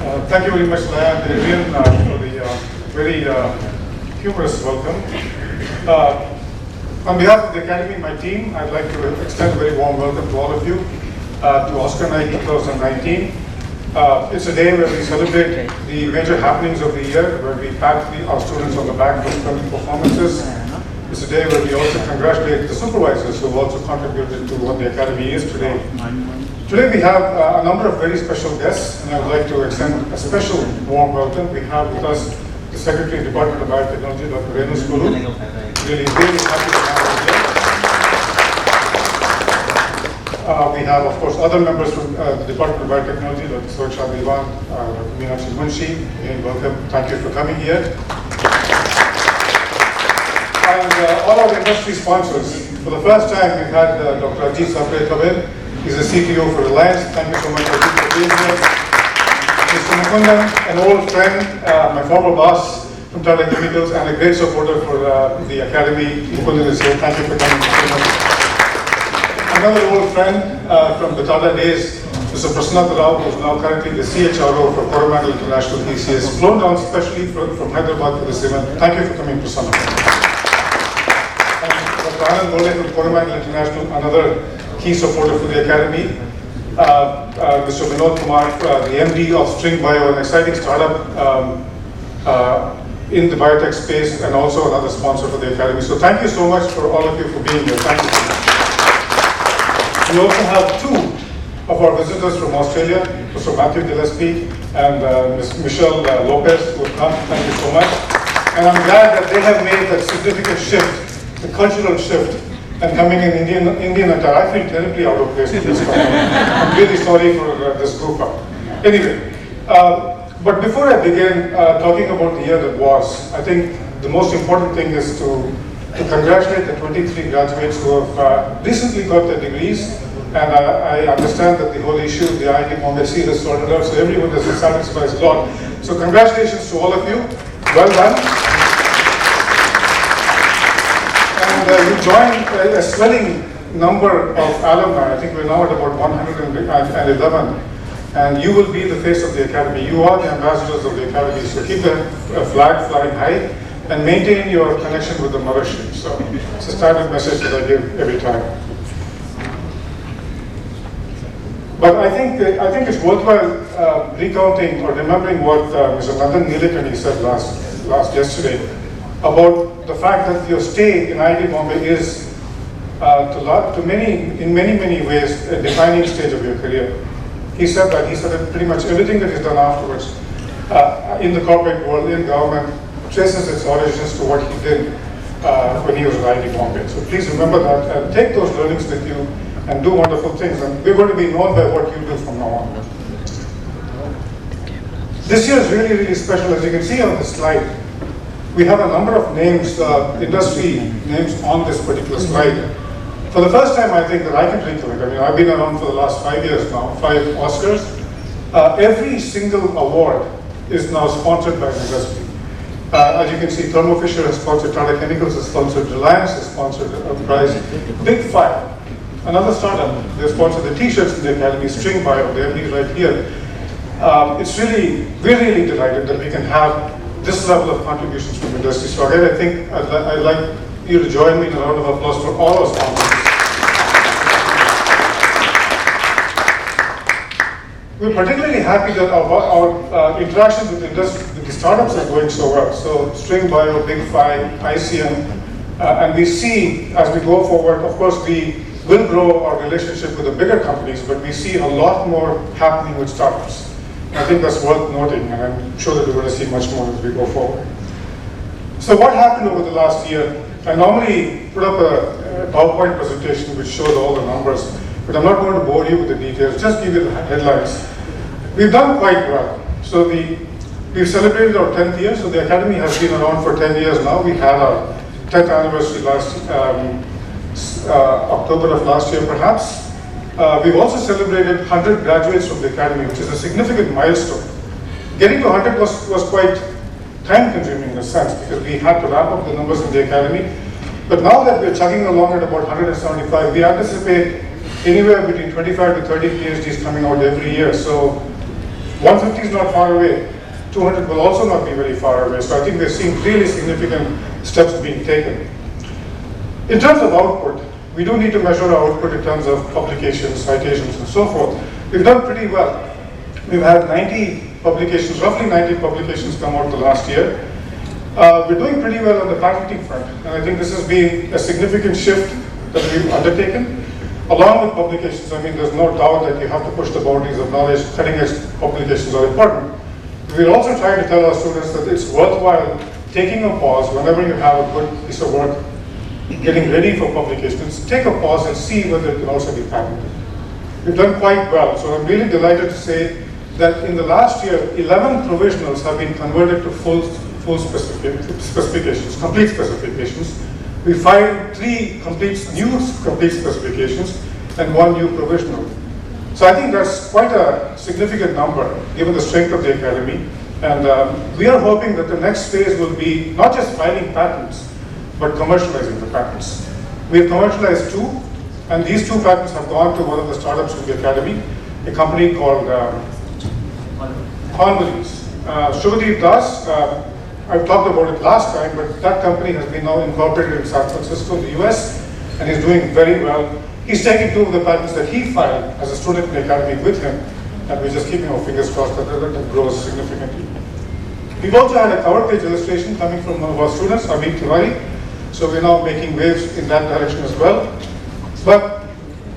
Thank you very much, Laya and Adrian, for the very humorous welcome. On behalf of the Academy, my team, I'd like to extend a very warm welcome to all of you to Oskar Night 2019. It's a day where we celebrate the major happenings of the year, where we pat our students on the back for stunning performances. It's a day where we also congratulate the supervisors who have also contributed to what the Academy is today. Today we have a number of very special guests, and I would like to extend a special warm welcome. We have with us the Secretary of the Department of Biotechnology, Dr. Renu Skulu. Really happy to have her here. We have, of course, other members from the Department of Biotechnology, Dr. Suresh Diwan, Dr. Meenakshi Munshi. Again, welcome. Thank you for coming here. And all our industry sponsors. For the first time, we've had Dr. Ajit Sapre come in. He's a CTO for Reliance. Thank you so much, Ajit, for being here. Mr. Mukundan, an old friend, my former boss from Tata Chemicals, and a great supporter for the Academy. Mukundan is here. Thank you for coming. Another old friend from the Tata days, Mr. Prasannath Rao, who is now currently the CHRO for Coromandel International. He has flown down specially from Hyderabad for this event. Thank you for coming, Prasannath. Dr. Anand Mole from Coromandel International, another key supporter for the Academy. Mr. Vinod Kumar, the MD of String Bio, an exciting startup in the biotech space, and also another sponsor for the Academy. So thank you so much for all of you for being here. Thank you. We also have two of our visitors from Australia, Mr. Matthew Gillespie and Ms. Michelle Lopez, who have come. Thank you so much. And I'm glad that they have made that significant shift, the cultural shift, and coming in Indian attire. I feel terribly out of place in this time. I'm really sorry for this group up. Anyway, but before I begin talking about the year that was, I think the most important thing is to congratulate the 23 graduates who have recently got their degrees. And I understand that the whole issue of the IITB-Monash has sorted out, so everyone is satisfied a lot. So congratulations to all of you. Well done. And you joined a swelling number of alumni. I think we're now at about 111. And you will be the face of the Academy. You are the ambassadors of the Academy. So keep the flag flying high and maintain your connection with the mothership. So it's a standard message that I give every time. But I think it's worthwhile recounting or remembering what Mr. Nandan Nilekani said yesterday about the fact that your stay in IIT Bombay is in many ways a defining stage of your career. He said that pretty much everything that he's done afterwards in the corporate world, in government, traces its origins to what he did when he was at IIT Bombay. So please remember that and take those learnings with you and do wonderful things. And we're going to be known by what you do from now on. This year is really special. As you can see on the slide, we have a number of names, industry names on this particular slide. For the first time, I think that I can recollect, I mean, I've been around for the last 5 years now, 5 Oscars. Every single award is now sponsored by an industry. As you can see, Thermo Fisher has sponsored, Tata Chemicals has sponsored, Reliance has sponsored a prize. Big Five, another startup, they sponsored the t-shirts in the Academy, String Bio, the MD right here. We're really delighted that we can have this level of contributions from industry. So again, I think I'd like you to join me in a round of applause for all our sponsors. We're particularly happy that our interactions with the startups are going so well. So String Bio, Big Five, ICM, and we see as we go forward, of course, we will grow our relationship with the bigger companies, but we see a lot more happening with startups. I think that's worth noting, and I'm sure that we're going to see much more as we go forward. So what happened over the last year? I normally put up a PowerPoint presentation which shows all the numbers, but I'm not going to bore you with the details, just give you the headlines. We've done quite well. So we've celebrated our 10th year, so the Academy has been around for 10 years now. We had our 10th anniversary last October of last year perhaps. We've also celebrated 100 graduates from the Academy, which is a significant milestone. Getting to 100 was quite time-consuming in a sense, because we had to wrap up the numbers in the Academy. But now that we're chugging along at about 175, we anticipate anywhere between 25 to 30 PhDs coming out every year. So 150 is not far away. 200 will also not be very far away. So I think we're seeing really significant steps being taken. In terms of output, we do need to measure our output in terms of publications, citations, and so forth. We've done pretty well. We've had 90 publications, roughly 90 publications come out the last year. We're doing pretty well on the patenting front, and I think this has been a significant shift that we've undertaken. Along with publications, I mean, there's no doubt that you have to push the boundaries of knowledge. Cutting-edge publications are important. We're also trying to tell our students that it's worthwhile taking a pause whenever you have a good piece of work, getting ready for publications. Take a pause and see whether it can also be patented. We've done quite well, so I'm really delighted to say that in the last year, 11 provisionals have been converted to full specifications, complete specifications. We filed 3 new complete specifications and 1 new provisional. So I think that's quite a significant number, given the strength of the Academy. And we are hoping that the next phase will be not just filing patents, but commercializing the patents. We have commercialized 2, and these 2 patents have gone to one of the startups in the Academy, a company called Convolis. Shubhadeep Das, I've talked about it last time, but that company has been now incorporated in San Francisco, the US, and is doing very well. He's taking 2 of the patents that he filed as a student in the Academy with him, and we're just keeping our fingers crossed that that grows significantly. We've also had a cover page illustration coming from one of our students, Amit Tiwari, so we're now making waves in that direction as well. But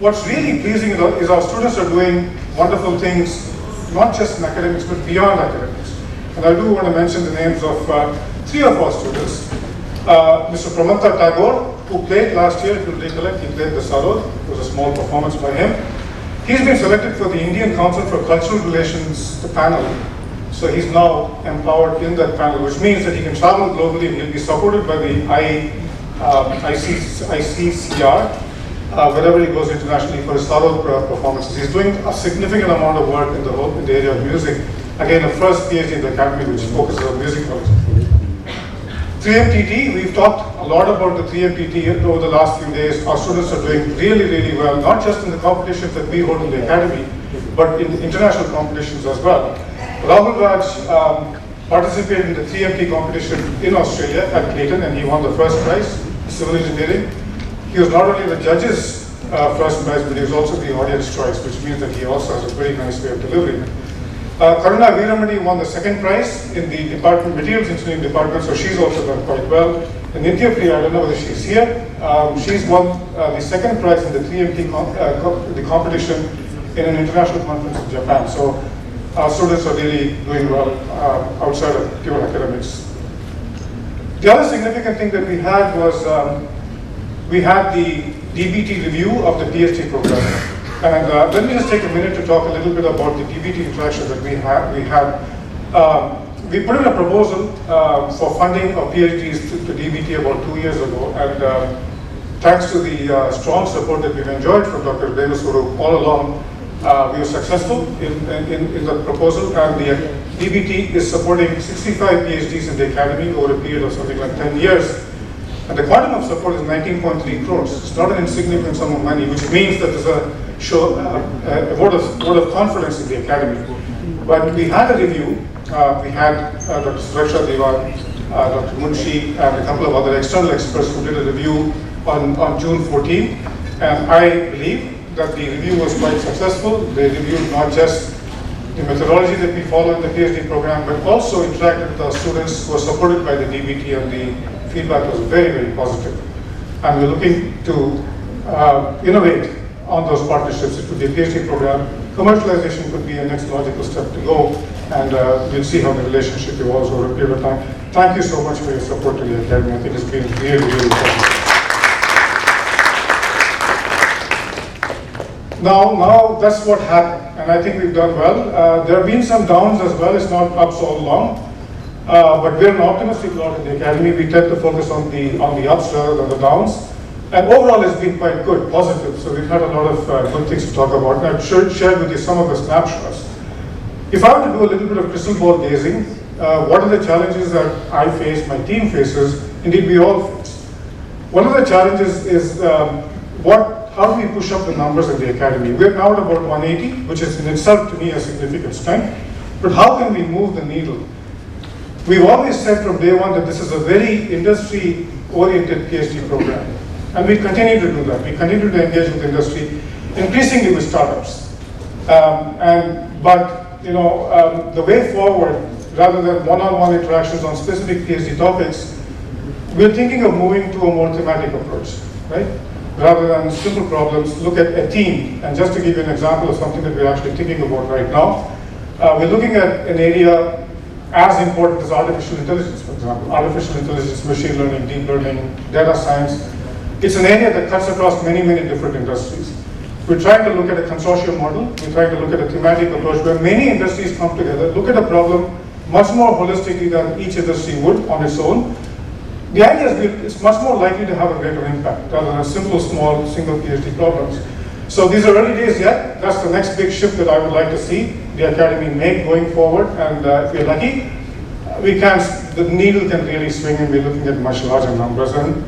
what's really pleasing is our students are doing wonderful things, not just in academics, but beyond academics. And I do want to mention the names of 3 of our students. Mr. Pramanta Tagore, who played last year, if you recollect, he played the Sarod. It was a small performance by him. He's been selected for the Indian Council for Cultural Relations, the panel. So he's now empowered in that panel, which means that he can travel globally and he'll be supported by the ICCR wherever he goes internationally for his Sarod performances. He's doing a significant amount of work in the area of music. Again, the first PhD in the Academy, which focuses on music knowledge. 3MTT, we've talked a lot about the 3MTT over the last few days. Our students are doing really, really well, not just in the competitions that we hold in the Academy, but in international competitions as well. Rahul Raj participated in the 3MT competition in Australia at Clayton, and he won the first prize, civil engineering. He was not only the judge's first prize, but he was also the audience choice, which means that he also has a very nice way of delivering. Karuna Veeramani won the second prize in the department, materials engineering department, so she's also done quite well. And Nitya Priya, I don't know whether she's here, she's won the second prize in the 3MT the competition in an international conference in Japan. So our students are really doing well outside of pure academics. The other significant thing that we had was we had the DBT review of the PhD program. And let me just take a minute to talk a little bit about the DBT interaction that we had. We put in a proposal for funding of PhDs to DBT about 2 years ago, and thanks to the strong support that we've enjoyed from Dr. Devasuru all along, we were successful in the proposal, and the DBT is supporting 65 PhDs in the Academy over a period of something like 10 years. And the quantum of support is 19.3 crores. It's not an insignificant sum of money, which means that there's a vote of confidence in the Academy. But we had a review. We had Dr. Suraksha Dewa, Dr. Munshi, and a couple of other external experts who did a review on June 14. And I believe that the review was quite successful. They reviewed not just the methodology that we follow in the PhD program, but also interacted with our students who were supported by the DBT, and the feedback was very, very positive. And we're looking to innovate on those partnerships. It could be a PhD program. Commercialization could be a next logical step to go, and we'll see how the relationship evolves over a period of time. Thank you so much for your support to the Academy. I think it's been really, really important. Now that's what happened, and I think we've done well. There have been some downs as well. It's not ups all along, but we're an optimistic lot in the Academy. We tend to focus on the ups rather than the downs. And overall, it's been quite good, positive. So we've had a lot of good things to talk about. And I've shared with you some of the snapshots. If I were to do a little bit of crystal ball gazing, what are the challenges that I face, my team faces, indeed we all face? One of the challenges is how do we push up the numbers in the Academy? We're now at about 180, which is in itself to me a significant strength. But how can we move the needle? We've always said from day one that this is a very industry-oriented PhD program. And we continue to do that. We continue to engage with industry, increasingly with startups. But the way forward, rather than one-on-one interactions on specific PhD topics, we're thinking of moving to a more thematic approach, right? Rather than simple problems, look at a theme. And just to give you an example of something that we're actually thinking about right now, we're looking at an area as important as artificial intelligence, for example. Artificial intelligence, machine learning, deep learning, data science. It's an area that cuts across many, many different industries. We're trying to look at a consortium model. We're trying to look at a thematic approach where many industries come together, look at a problem much more holistically than each industry would on its own. The idea is it's much more likely to have a greater impact rather than simple, small, single PhD problems. So these are early days yet. That's the next big shift that I would like to see the Academy make going forward. And if we're lucky, the needle can really swing and we're looking at much larger numbers. And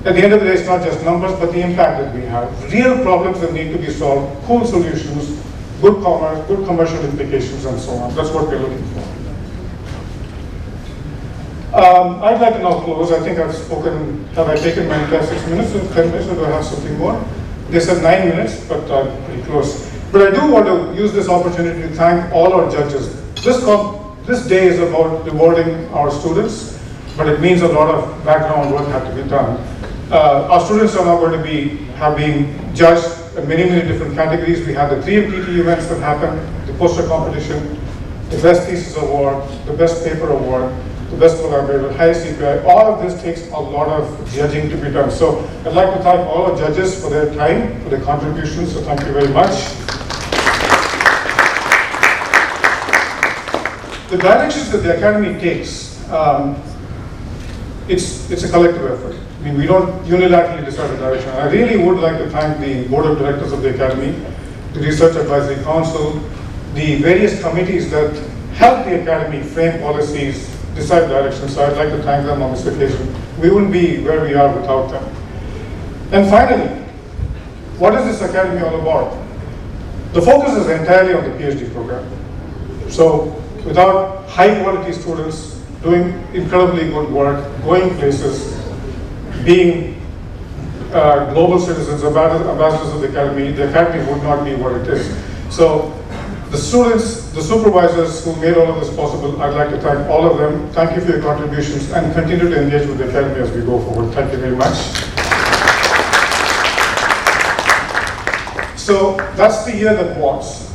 at the end of the day, it's not just numbers, but the impact that we have. Real problems that need to be solved, cool solutions, good commerce, good commercial implications, and so on. That's what we're looking for. I'd like to now close. I think I've spoken, have I taken my entire 6 minutes or 10 minutes, or do I have something more? They said 9 minutes, but I'm pretty close. But I do want to use this opportunity to thank all our judges. This day is about rewarding our students, but it means a lot of background work had to be done. Our students are now going to have been judged in many, many different categories. We had the 3 MTT events that happened, the poster competition, the best thesis award, the best paper award, the best collaborator, highest CPI. All of this takes a lot of judging to be done. So I'd like to thank all our judges for their time, for their contributions. So thank you very much. The directions that the Academy takes, it's a collective effort. I mean, we don't unilaterally decide the direction. I really would like to thank the Board of Directors of the Academy, the Research Advisory Council, the various committees that help the Academy frame policies, decide directions. So I'd like to thank them on this occasion. We wouldn't be where we are without them. And finally, what is this Academy all about? The focus is entirely on the PhD program. So without high quality students doing incredibly good work, going places, being global citizens, ambassadors of the Academy would not be what it is. So the students, the supervisors who made all of this possible, I'd like to thank all of them. Thank you for your contributions and continue to engage with the Academy as we go forward. Thank you very much. So that's the year that was.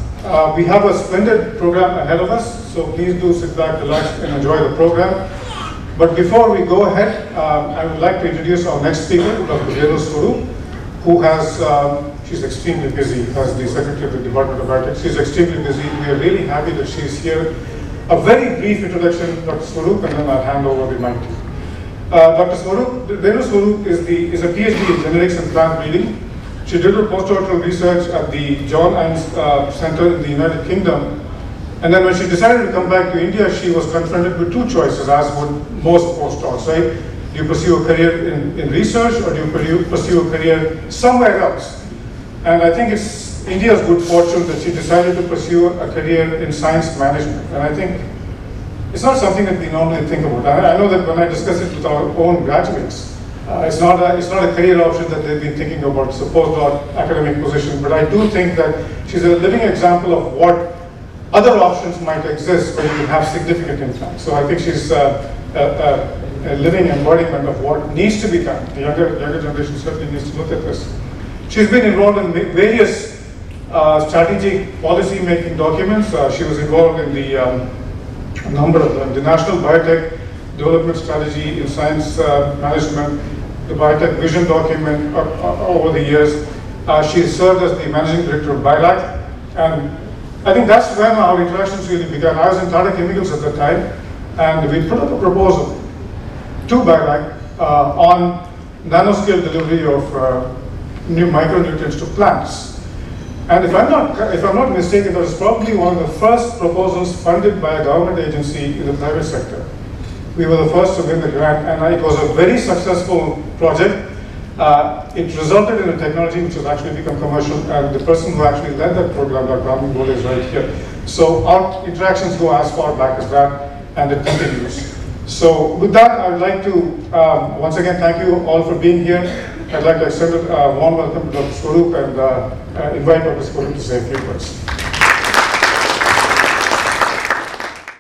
We have a splendid program ahead of us, so please do sit back, relax, and enjoy the program. But before we go ahead, I would like to introduce our next speaker, Dr. Murali Sastry, who has, she's extremely busy as the Secretary of the Department of Biotech. She's extremely busy. We are really happy that she's here. A very brief introduction, Dr. Swaroop, and then I'll hand over the mic to you. Dr. Swaroop, Murali Swaroop is a PhD in genetics and plant breeding. She did her postdoctoral research at the John Innes Center in the United Kingdom. And then when she decided to come back to India, she was confronted with 2 choices, as would most postdocs, right? Do you pursue a career in research, or do you pursue a career somewhere else? And I think it's India's good fortune that she decided to pursue a career in science management. And I think it's not something that we normally think about. I know that when I discuss it with our own graduates, it's not a career option that they've been thinking about, it's a postdoc academic position. But I do think that she's a living example of what other options might exist where you can have significant impact. So I think she's a living embodiment of what needs to be done. The younger generation certainly needs to look at this. She's been involved in various strategic policy making documents. She was involved in the number of them, the National Biotech Development Strategy in Science Management, the Biotech Vision document over the years. She served as the Managing Director of BILAC, and I think that's when our interactions really began. I was in Tata Chemicals at the time, and we put up a proposal to BILAC on nanoscale delivery of new micronutrients to plants. And if I'm not mistaken, that was probably one of the first proposals funded by a government agency in the private sector. We were the first to win the grant, and it was a very successful project. It resulted in a technology which has actually become commercial, and the person who actually led that program, Dr. Ramon Gole, is right here. So our interactions go as far back as that, and it continues. So with that, I would like to once again thank you all for being here. I'd like to extend a warm welcome to Dr. Swaroop and invite Dr. Swaroop to say a few words.